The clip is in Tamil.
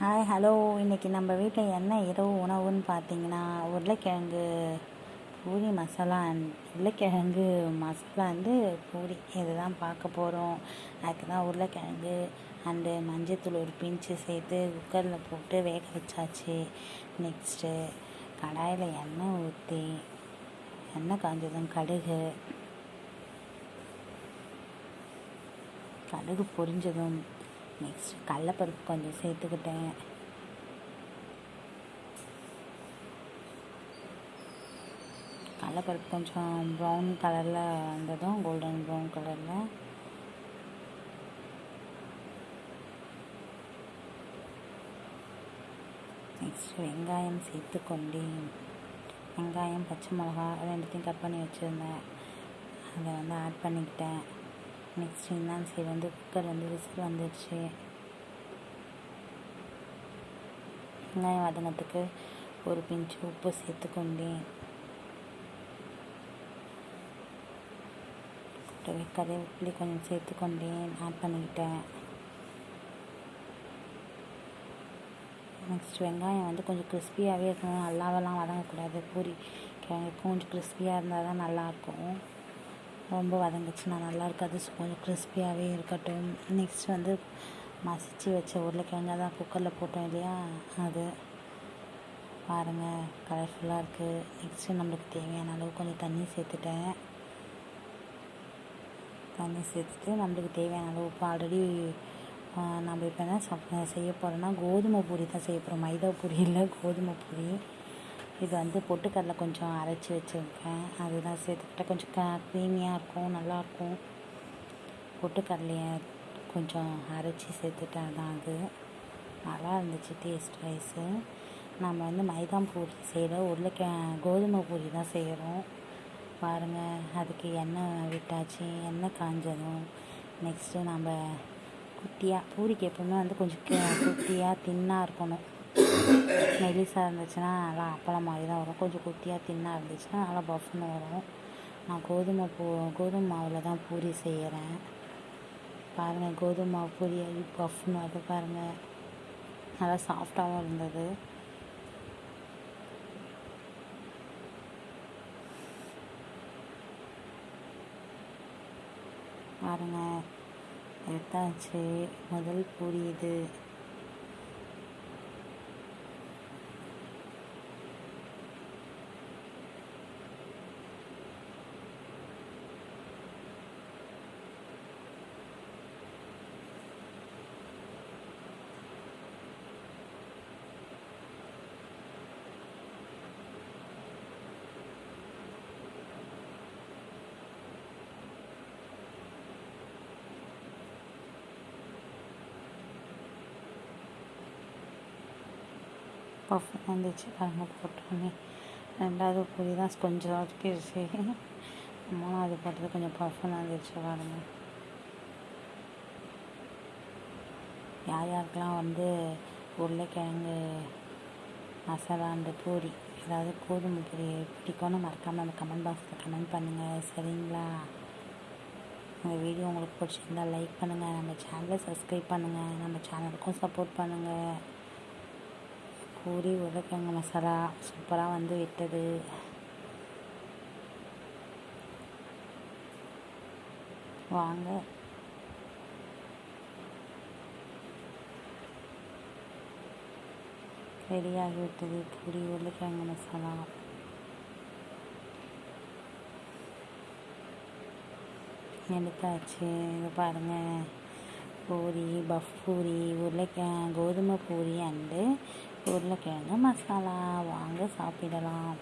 Hi hello. இன்றைக்கி நம்ம வீட்டில் என்ன இரவு உணவுன்னு பார்த்தீங்கன்னா உருளைக்கிழங்கு பூரி மசாலா உருளைக்கிழங்கு மசாலா பூரி இது தான் பார்க்க போகிறோம். அதுக்கு தான் உருளைக்கிழங்கு மஞ்சத்தூள் ஒரு பிஞ்சு சேர்த்து குக்கரில் போட்டு வேக வச்சாச்சு. நெக்ஸ்ட்டு கடாயில் எண்ணெய் ஊற்றி எண்ணெய் காஞ்சதும் கடுகு பொரிஞ்சதும் நெக்ஸ்ட் கடலப்பருப்பு கொஞ்சம் சேர்த்துக்கிட்டேன். கடலப்பருப்பு கொஞ்சம் ப்ரௌன் கலரில் வந்ததும் கோல்டன் ப்ரௌன் கலரில் நெக்ஸ்ட் வெங்காயம் சேர்த்துக்கொண்டேன். வெங்காயம் பச்சை மிளகா ரெண்டுத்தையும் கட் பண்ணி வச்சுருந்தேன், அதை ஆட் பண்ணிக்கிட்டேன். நெக்ஸ்ட் இந்தாங்க சைடு குக்கர் விசில் வந்துடுச்சு. வெங்காயம் வதங்கிறதுக்கு ஒரு பிஞ்சு உப்பு சேர்த்துக்கொண்டேன். கருவேப்பிலை கொஞ்சம் சேர்த்துக்கொண்டேன், ஆட் பண்ணிக்கிட்டேன். நெக்ஸ்ட் வெங்காயம் கொஞ்சம் கிறிஸ்பியாகவே இருக்கணும், நல்லாவெல்லாம் வதங்கக்கூடாது. பூரி கிழங்கு கொஞ்சம் கிறிஸ்பியாக இருந்தால் தான் நல்லாயிருக்கும். ரொம்ப வதங்குச்சுன்னா நல்லா இருக்காது. ஸோ கொஞ்சம் கிறிஸ்பியாகவே இருக்கட்டும். நெக்ஸ்ட் மசிச்சு வச்ச உருளைக்கிழங்கு தான் குக்கரில் போட்டோம் இல்லையா, அது பாருங்கள் கலர்ஃபுல்லாக இருக்குது. நெக்ஸ்ட்டு நம்மளுக்கு தேவையான அளவு கொஞ்சம் தண்ணி சேர்த்துட்டேன். தண்ணி சேர்த்துட்டு நம்மளுக்கு தேவையான அளவு உப்பு. ஆல்ரெடி நம்ம இப்போ என்ன செய்ய போகிறோன்னா கோதுமை பூரி தான் செய்ய போகிறோம். மைதா பூரி இல்லை, கோதுமை பூரி. இது பொட்டுக்கடலை கொஞ்சம் அரைச்சி வச்சுருக்கேன், அதுதான் சேர்த்துக்கிட்டேன். கொஞ்சம் க்ரீமியாக இருக்கும், நல்லாயிருக்கும். பொட்டுக்கடலையை கொஞ்சம் அரைச்சி சேர்த்துட்டேன் தான், அது நல்லா இருந்துச்சு டேஸ்ட் வைஸு. நம்ம மைதா பூரி செய்கிற கோதுமை பூரி தான் செய்கிறோம். பாருங்கள், அதுக்கு எண்ணெய் விட்டாச்சு. எண்ணெய் காஞ்சதும் நெக்ஸ்ட்டு நம்ம குட்டியாக பூரிக்கு எப்போவுமே கொஞ்சம் குட்டியாக தின்னாக இருக்கணும். மெலிசாக இருந்துச்சுன்னா நல்லா அப்பளம் மாதிரி தான் வரும். கொஞ்சம் குட்டியாக தின்னாக இருந்துச்சுன்னா நல்லா பஃப்னு வரும். நான் கோதுமை மாவில் தான் பூரி செய்கிறேன். பாருங்கள், கோதுமை மாவு பூரி பஃப்னு வருது பாருங்கள், நல்லா சாஃப்டாகவும் இருந்தது. பாருங்கள், எடுத்தாச்சு முதல் பூரி இது. பஃப் வந்துச்சு பாருங்கள், போட்டோன்னே. ரெண்டாவது பூரி தான் கொஞ்சம் சொதப்பிடுச்சு, மூணாவது போட்டது கொஞ்சம் பஃப்னு வந்துடுச்சு பாருங்கள். யாருக்கெல்லாம் உருளைக்கிழங்கு மசாலா பூரி, அதாவது கோதுமை பூரி பிடிக்கும்னு மறக்காமல் நம்ம கமெண்ட் பாக்ஸில் கமெண்ட் பண்ணுங்கள், சரிங்களா? இந்த வீடியோ உங்களுக்கு பிடிச்சிருந்தால் லைக் பண்ணுங்கள், நம்ம சேனலை சப்ஸ்கிரைப் பண்ணுங்கள், நம்ம சேனலுக்கும் சப்போர்ட் பண்ணுங்கள். பூரி உருளைக்கிழங்கு மசாலா சூப்பராக விட்டது. வாங்க, ரெடியாகி விட்டது பூரி உருளைக்கிழங்கு மசாலா. எடுத்தாச்சு. இது பாருங்கள், பூரி பஃப் பூரி கோதுமை பூரி உருளைக்கிழங்கு மசாலா. வாங்க சாப்பிடலாம்.